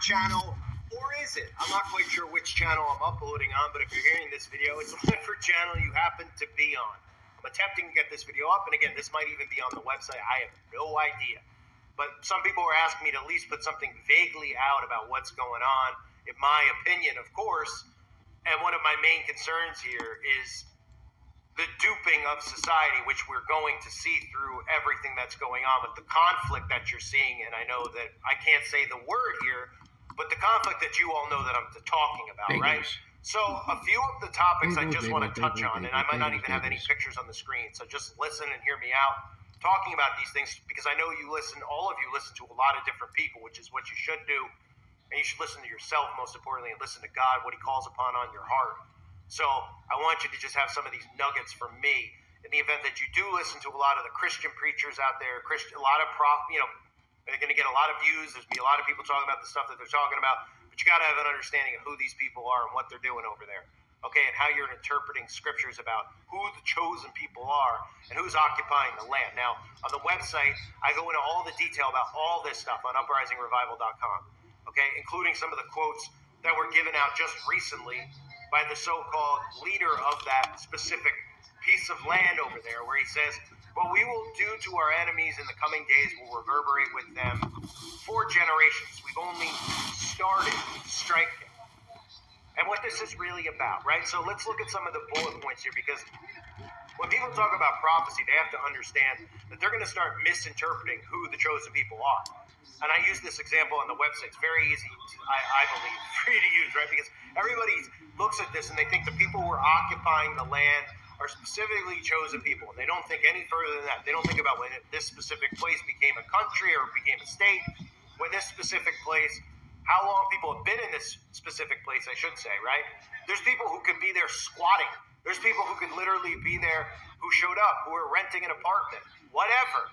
channel, or is it? I'm not quite sure which channel I'm uploading on, but if you're hearing this video, it's whatever channel you happen to be on. I'm attempting to get this video up, and again, this might even be on the website. I have no idea. But some people are asking me to at least put something vaguely out about what's going on, in my opinion, of course. And one of my main concerns here is the duping of society, which we're going to see through everything that's going on with the conflict that you're seeing. And I know that I can't say the word here, but the conflict that you all know that I'm talking about, Bagels. right? So a few of the topics I just want to touch on, and I might not even have any pictures on the screen, so just listen and hear me out talking about these things, because I know all of you listen to a lot of different people, which is what you should do. And you should listen to yourself, most importantly, and listen to God, what he calls upon on your heart. So I want you to just have some of these nuggets from me in the event that you do listen to a lot of the Christian preachers out there, a lot of they're going to get a lot of views. There's going to be a lot of people talking about the stuff that they're talking about, but you got to have an understanding of who these people are and what they're doing over there. Okay, and how you're interpreting scriptures about who the chosen people are and who's occupying the land. Now, on the website, I go into all the detail about all this stuff on uprisingrevival.com, okay, including some of the quotes that were given out just recently by the so-called leader of that specific piece of land over there, where he says, what we will do to our enemies in the coming days will reverberate with them for generations. We've only started striking. And what this is really about, right? So let's look at some of the bullet points here, because when people talk about prophecy, they have to understand that they're going to start misinterpreting who the chosen people are. And I use this example on the website. It's very easy, I believe, free to use, right? Because everybody looks at this and they think the people who are occupying the land are specifically chosen people. And they don't think any further than that. They don't think about when this specific place became a country or became a state, when this specific place, how long people have been in this specific place, I should say, right? There's people who could be there squatting. There's people who could literally be there who showed up, who are renting an apartment, whatever.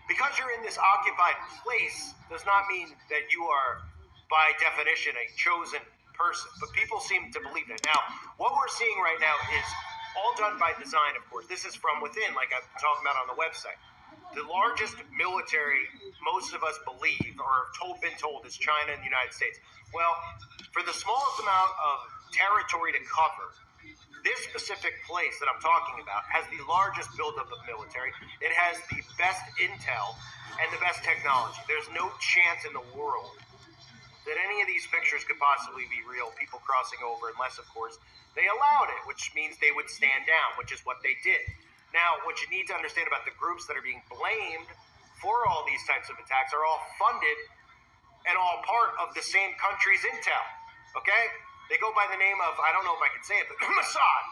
Because you're in this occupied place does not mean that you are, by definition, a chosen person. But people seem to believe that. Now, what we're seeing right now is all done by design, of course. This is from within, like I'm talking about on the website. The largest military most of us believe or been told is China and the United States. Well, for the smallest amount of territory to cover, this specific place that I'm talking about has the largest buildup of military. It has the best intel and the best technology. There's no chance in the world that any of these pictures could possibly be real, people crossing over, unless, of course, they allowed it, which means they would stand down, which is what they did. Now, what you need to understand about the groups that are being blamed for all these types of attacks are all funded and all part of the same country's intel, okay? They go by the name of, I don't know if I can say it, but Mossad,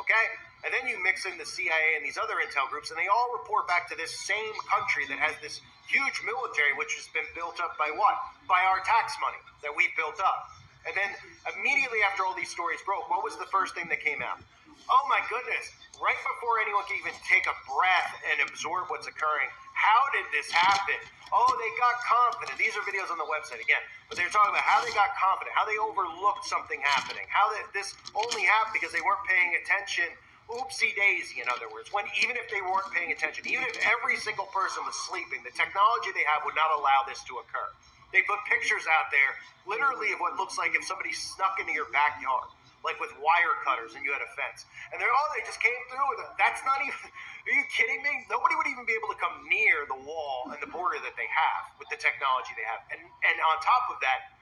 okay? And then you mix in the CIA and these other intel groups, and they all report back to this same country that has this huge military, which has been built up by what? By our tax money that we've built up. And then immediately after all these stories broke, what was the first thing that came out? Oh my goodness, right before anyone can even take a breath and absorb what's occurring, how did this happen? Oh, they got confident. These are videos on the website again, but they're talking about how they got confident, how they overlooked something happening, how this only happened because they weren't paying attention. Oopsie daisy, in other words, when even if they weren't paying attention, even if every single person was sleeping, the technology they have would not allow this to occur. They put pictures out there, literally, of what looks like if somebody snuck into your backyard, like with wire cutters and you had a fence. And they just came through with it. That's not even, are you kidding me? Nobody would even be able to come near the wall and the border that they have with the technology they have. And on top of that,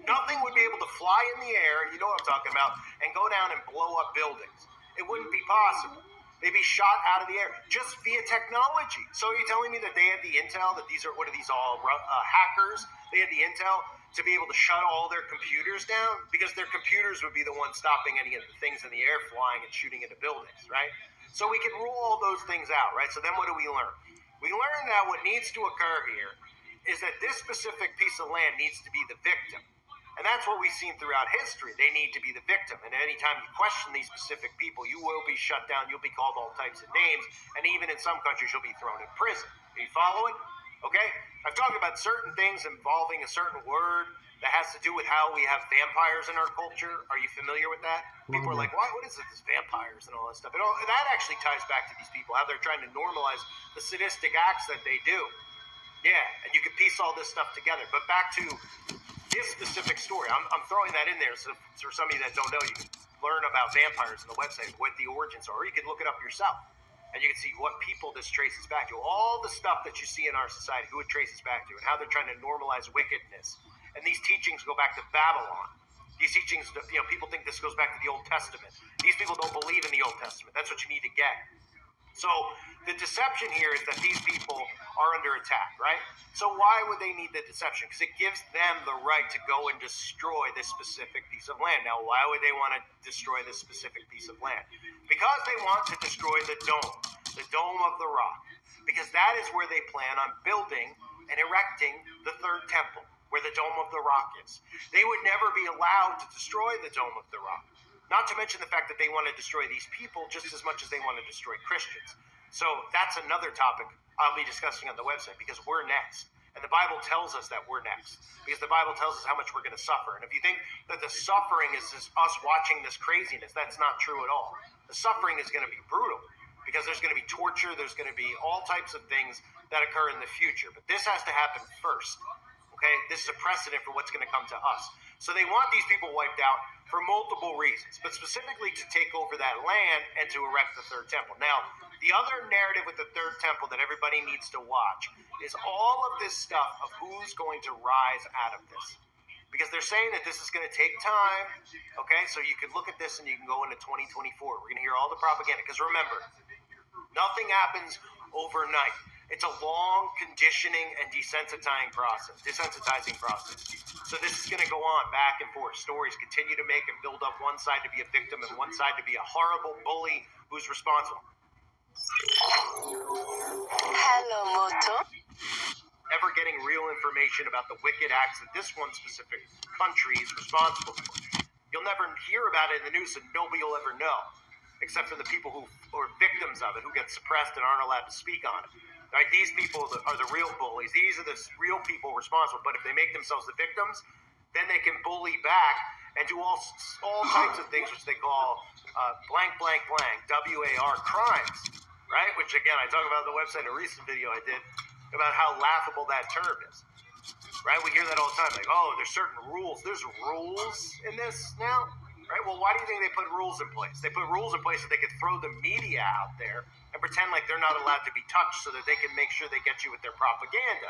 nothing would be able to fly in the air, you know what I'm talking about, and go down and blow up buildings. It wouldn't be possible. They'd be shot out of the air just via technology. So are you telling me that they had the intel, that these are, what are these all, hackers? They had the intel to be able to shut all their computers down? Because their computers would be the ones stopping any of the things in the air flying and shooting into buildings, right? So we can rule all those things out, right? So then what do we learn? We learn that what needs to occur here is that this specific piece of land needs to be the victim. And that's what we've seen throughout history. They need to be the victim. And anytime you question these specific people, you will be shut down. You'll be called all types of names. And even in some countries, you'll be thrown in prison. Are you following? Okay? I've talked about certain things involving a certain word that has to do with how we have vampires in our culture. Are you familiar with that? People are like, what is it, this vampires and all that stuff? That actually ties back to these people, how they're trying to normalize the sadistic acts that they do. Yeah, and you can piece all this stuff together. But back to this specific story, I'm throwing that in there so for some of you that don't know, you can learn about vampires on the website, what the origins are, or you can look it up yourself. And you can see what people this traces back to. All the stuff that you see in our society, who it traces back to, and how they're trying to normalize wickedness. And these teachings go back to Babylon. These teachings, people think this goes back to the Old Testament. These people don't believe in the Old Testament. That's what you need to get. So the deception here is that these people are under attack, right? So why would they need the deception? Because it gives them the right to go and destroy this specific piece of land. Now, why would they want to destroy this specific piece of land? Because they want to destroy the dome of the rock. Because that is where they plan on building and erecting the third temple, where the dome of the rock is. They would never be allowed to destroy the dome of the rock. Not to mention the fact that they want to destroy these people just as much as they want to destroy Christians. So that's another topic I'll be discussing on the website, because we're next. And the Bible tells us that we're next. Because the Bible tells us how much we're going to suffer. And if you think that the suffering is just us watching this craziness, that's not true at all. The suffering is going to be brutal. Because there's going to be torture, there's going to be all types of things that occur in the future. But this has to happen first. Okay? This is a precedent for what's going to come to us. So they want these people wiped out for multiple reasons, but specifically to take over that land and to erect the third temple. Now, the other narrative with the third temple that everybody needs to watch is all of this stuff of who's going to rise out of this. Because they're saying that this is going to take time, okay? So you can look at this and you can go into 2024. We're going to hear all the propaganda. Because remember, nothing happens overnight. It's a long conditioning and desensitizing process. So this is going to go on back and forth. Stories continue to make and build up one side to be a victim and one side to be a horrible bully who's responsible. Hello, Moto. Ever getting real information about the wicked acts that this one specific country is responsible for. You'll never hear about it in the news, and nobody will ever know, except for the people who are victims of it, who get suppressed and aren't allowed to speak on it. Right? These people are the real bullies. These are the real people responsible. But if they make themselves the victims, then they can bully back and do all types of things, which they call blank, blank, blank, WAR crimes. Right? Which, again, I talk about on the website in a recent video I did about how laughable that term is. Right? We hear that all the time. Like, oh, there's certain rules. There's rules in this now? Right? Well, why do you think they put rules in place? They put rules in place so they could throw the media out there and pretend like they're not allowed to be touched so that they can make sure they get you with their propaganda.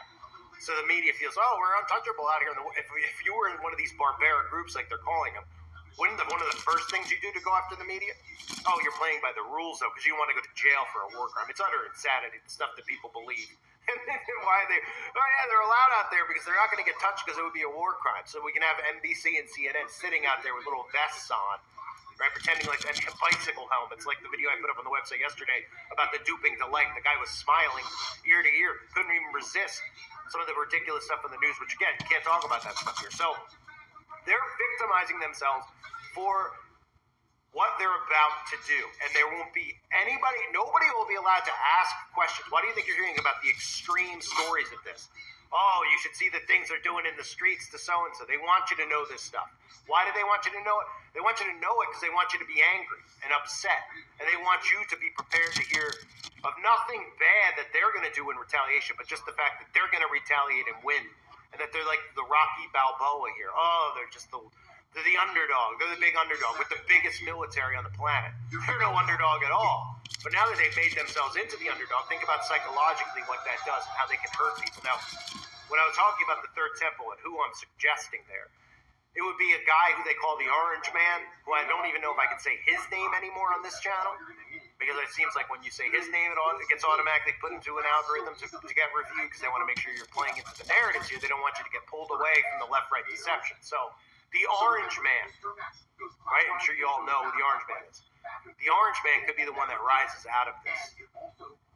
So the media feels, oh, we're untouchable out here. If you were in one of these barbaric groups like they're calling them, wouldn't one of the first things you do to go after the media? Oh, you're playing by the rules, though, because you want to go to jail for a war crime. It's utter insanity, the stuff that people believe. And why they're allowed out there because they're not going to get touched because it would be a war crime. So we can have NBC and CNN sitting out there with little vests on, right, pretending like and bicycle helmets, like the video I put up on the website yesterday about the duping delight. The guy was smiling ear to ear, couldn't even resist some of the ridiculous stuff in the news, which again, you can't talk about that stuff here. So they're victimizing themselves for what they're about to do. And there won't be nobody will be allowed to ask questions. Why do you think you're hearing about the extreme stories of this? Oh, you should see the things they're doing in the streets to so-and-so. They want you to know this stuff. Why do they want you to know it? They want you to know it because they want you to be angry and upset. And they want you to be prepared to hear of nothing bad that they're going to do in retaliation, but just the fact that they're going to retaliate and win. And that they're like the Rocky Balboa here. Oh, they're the underdog. They're the big underdog with the biggest military on the planet. They're no underdog at all. But now that they've made themselves into the underdog, think about psychologically what that does and how they can hurt people. Now, when I was talking about the third temple and who I'm suggesting there, it would be a guy who they call the Orange Man, who I don't even know if I can say his name anymore on this channel, because it seems like when you say his name, it gets automatically put into an algorithm to get reviewed because they want to make sure you're playing into the narratives here. They don't want you to get pulled away from the left-right deception. So the Orange Man, right? I'm sure you all know who the Orange Man is. The Orange Man could be the one that rises out of this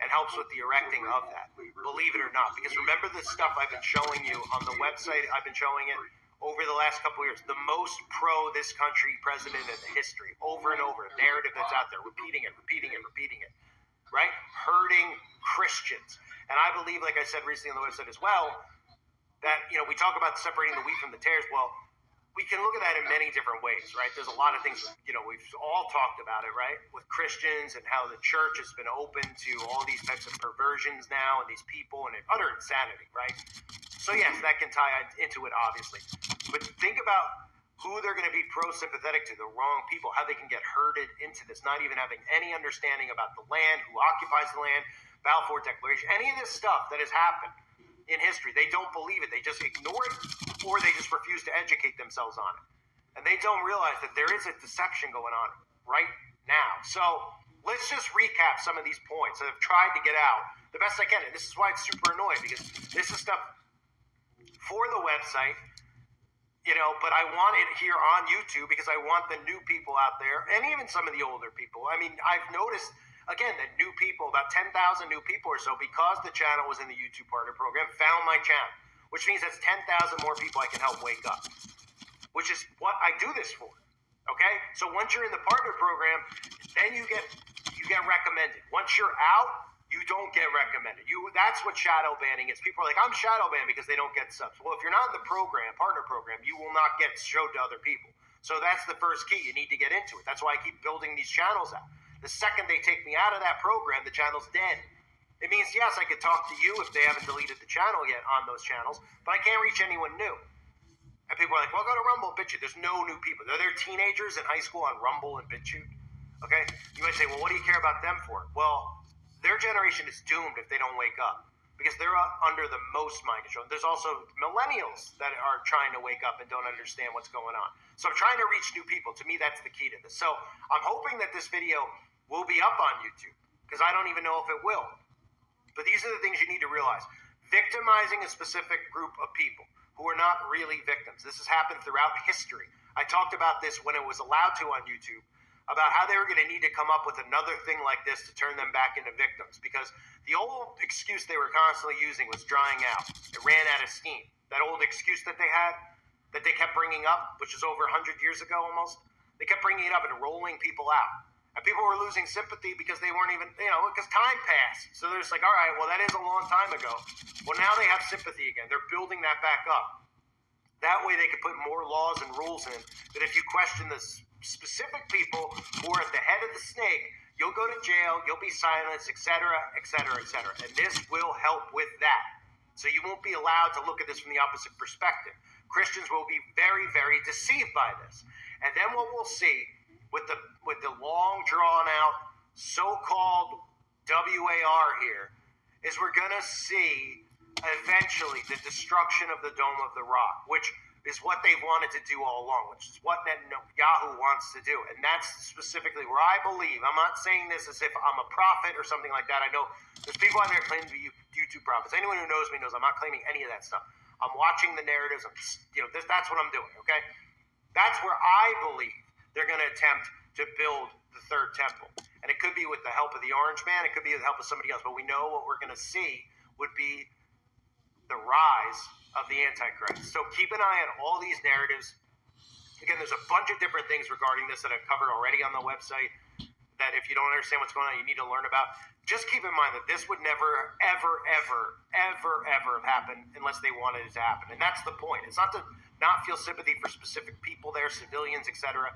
and helps with the erecting of that. Believe it or not. Because remember the stuff I've been showing you on the website, I've been showing it over the last couple of years. The most pro this country president in history. Over and over. A narrative that's out there. Repeating it. Right? Hurting Christians. And I believe, like I said recently on the website as well, that, we talk about separating the wheat from the tares. Well, we can look at that in many different ways, right? There's a lot of things, we've all talked about it, right? With Christians and how the church has been open to all these types of perversions now and these people and utter insanity, right? So yes, that can tie into it, obviously. But think about who they're going to be pro-sympathetic to, the wrong people, how they can get herded into this, not even having any understanding about the land, who occupies the land, Balfour Declaration, any of this stuff that has happened in history. They don't believe it. They just ignore it, or they just refuse to educate themselves on it. And they don't realize that there is a deception going on right now. So let's just recap some of these points that I've tried to get out the best I can. And this is why it's super annoying, because this is stuff for the website, but I want it here on YouTube because I want the new people out there, and even some of the older people. I mean, I've noticed, again, that new people, about 10,000 new people or so, because the channel was in the YouTube Partner Program, found my channel, which means that's 10,000 more people I can help wake up, which is what I do this for, okay? So once you're in the Partner Program, then you get recommended. Once you're out, you don't get recommended. That's what shadow banning is. People are like, I'm shadow banned because they don't get subs. Well, if you're not in the program, Partner Program, you will not get showed to other people. So that's the first key. You need to get into it. That's why I keep building these channels out. The second they take me out of that program, the channel's dead. It means, yes, I could talk to you if they haven't deleted the channel yet on those channels, but I can't reach anyone new. And people are like, well, go to Rumble and BitChute. There's no new people. They're teenagers in high school on Rumble and BitChute. Okay? You might say, well, what do you care about them for? Well, their generation is doomed if they don't wake up, because they're under the most mind control. There's also millennials that are trying to wake up and don't understand what's going on. So I'm trying to reach new people. To me, that's the key to this. So I'm hoping that this video will be up on YouTube, because I don't even know if it will. But these are the things you need to realize. Victimizing a specific group of people who are not really victims. This has happened throughout history. I talked about this when it was allowed to on YouTube, about how they were going to need to come up with another thing like this to turn them back into victims, because the old excuse they were constantly using was drying out. It ran out of steam. That old excuse that they had, that they kept bringing up, which is over 100 years ago almost, they kept bringing it up and rolling people out. And people were losing sympathy because they weren't even, because time passed. So they're just like, all right, well, that is a long time ago. Well, now they have sympathy again. They're building that back up. That way they could put more laws and rules in that if you question this specific people who are at the head of the snake, you'll go to jail, you'll be silenced, etc., etc., etc. And this will help with that. So you won't be allowed to look at this from the opposite perspective. Christians will be very, very deceived by this. And then what we'll see with the long drawn out so-called WAR here is we're going to see eventually the destruction of the Dome of the Rock, which is what they've wanted to do all along, which is what Yahoo wants to do. And that's specifically where I believe. I'm not saying this as if I'm a prophet or something like that. I know there's people out there claiming to be YouTube prophets. Anyone who knows me knows I'm not claiming any of that stuff. I'm watching the narratives. That's what I'm doing, okay? That's where I believe they're going to attempt to build the third temple. And it could be with the help of the Orange Man. It could be with the help of somebody else. But we know what we're going to see would be the rise of the Antichrist. So keep an eye on all these narratives. Again, there's a bunch of different things regarding this that I've covered already on the website that if you don't understand what's going on, you need to learn about. Just keep in mind that this would never, ever, ever, ever, ever have happened unless they wanted it to happen. And that's the point. It's not to not feel sympathy for specific people there, civilians, etc.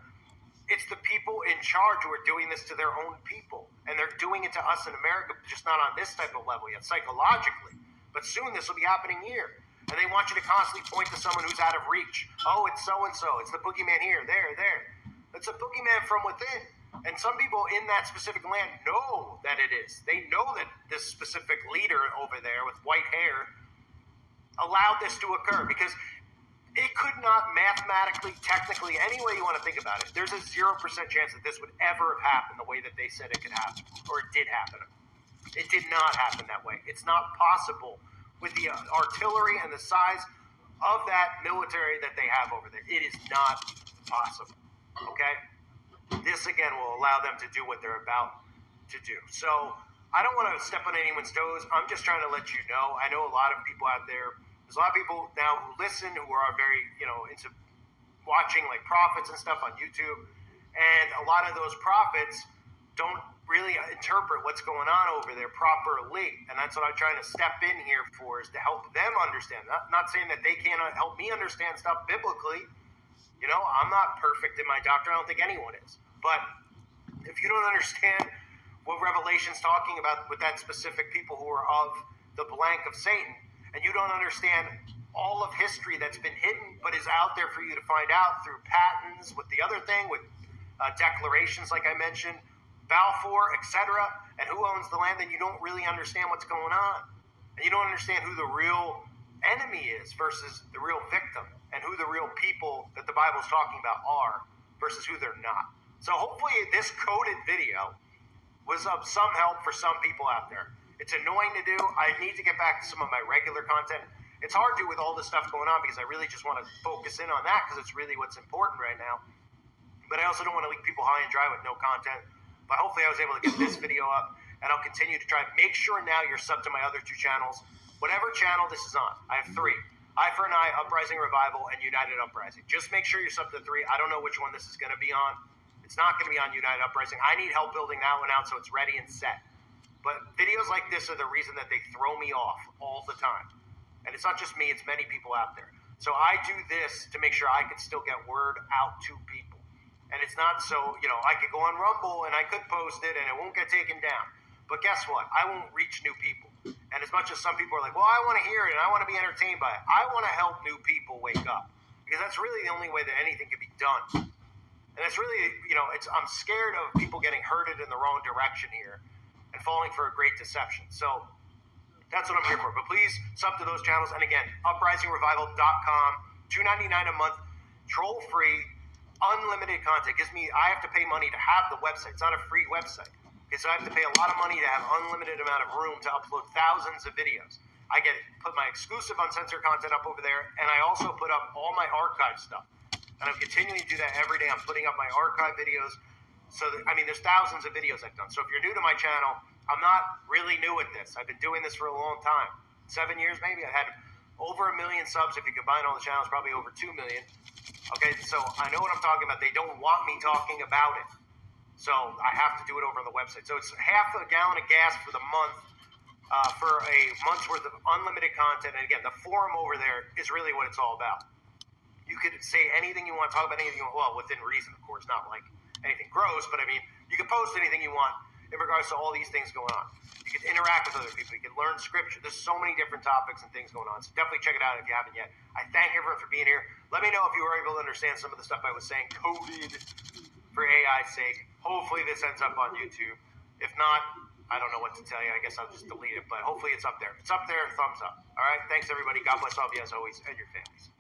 It's the people in charge who are doing this to their own people. And they're doing it to us in America, just not on this type of level yet, psychologically. But soon this will be happening here. And they want you to constantly point to someone who's out of reach. Oh, it's so-and-so. It's the boogeyman here, there. It's a boogeyman from within. And some people in that specific land know that it is. They know that this specific leader over there with white hair allowed this to occur, because it could not mathematically, technically, any way you want to think about it, there's a 0% chance that this would ever have happened the way that they said it could happen, or it did happen. It did not happen that way. It's not possible with the artillery and the size of that military that they have over there. It is not possible, okay? This, again, will allow them to do what they're about to do. So I don't want to step on anyone's toes. I'm just trying to let you know. I know a lot of people out there. There's a lot of people now who listen who are very, into watching like prophets and stuff on YouTube. And a lot of those prophets don't really interpret what's going on over there properly. And that's what I'm trying to step in here for, is to help them understand. Not saying that they can't help me understand stuff biblically, You know, I'm not perfect in my doctrine. I don't think anyone is. But if you don't understand what Revelation's talking about with that specific people who are of the blank of Satan, and you don't understand all of history that's been hidden but is out there for you to find out through patents, with the other thing, with declarations like I mentioned, Balfour, etc., and who owns the land, then you don't really understand what's going on. And you don't understand who the real enemy is versus the real victim, and who the real people that the Bible's talking about are versus who they're not. So hopefully this coded video was of some help for some people out there. It's annoying to do. I need to get back to some of my regular content. It's hard to with all this stuff going on because I really just want to focus in on that because it's really what's important right now. But I also don't want to leave people high and dry with no content. But hopefully I was able to get this video up, and I'll continue to try. Make sure now you're subbed to my other two channels. Whatever channel this is on, I have three. Eye for an Eye, Uprising Revival, and United Uprising. Just make sure you're subbed to three. I don't know which one this is going to be on. It's not going to be on United Uprising. I need help building that one out so it's ready and set. But videos like this are the reason that they throw me off all the time. And it's not just me, it's many people out there. So I do this to make sure I can still get word out to people. And it's not so, you know, I could go on Rumble and I could post it and it won't get taken down. But guess what? I won't reach new people. And as much as some people are like, well, I want to hear it and I want to be entertained by it, I want to help new people wake up. Because that's really the only way that anything can be done. And it's really, you know, I'm scared of people getting herded in the wrong direction here and falling for a great deception. So that's what I'm here for. But please sub to those channels. And again, uprisingrevival.com, $2.99 a month, troll-free, unlimited content. I have to pay money to have the website. It's not a free website. Okay, so I have to pay a lot of money to have unlimited amount of room to upload thousands of videos. I put my exclusive uncensored content up over there, and I also put up all my archive stuff. And I'm continuing to do that every day. I'm putting up my archive videos. So, there's thousands of videos I've done. So if you're new to my channel, I'm not really new at this. I've been doing this for a long time. 7 years maybe. I had over 1 million subs. If you combine all the channels, probably over 2 million. Okay, so I know what I'm talking about. They don't want me talking about it. So I have to do it over on the website. So it's half a gallon of gas for the month, for a month's worth of unlimited content. And again, the forum over there is really what it's all about. You could say anything you want, talk about anything you want, well, within reason, of course, not like anything gross, but you can post anything you want in regards to all these things going on. You can interact with other people. You can learn scripture. There's so many different topics and things going on. So definitely check it out if you haven't yet. I thank everyone for being here. Let me know if you were able to understand some of the stuff I was saying, coded for AI's sake. Hopefully this ends up on YouTube. If not, I don't know what to tell you. I guess I'll just delete it. But hopefully it's up there. If it's up there, thumbs up. All right? Thanks, everybody. God bless all of you as always and your families.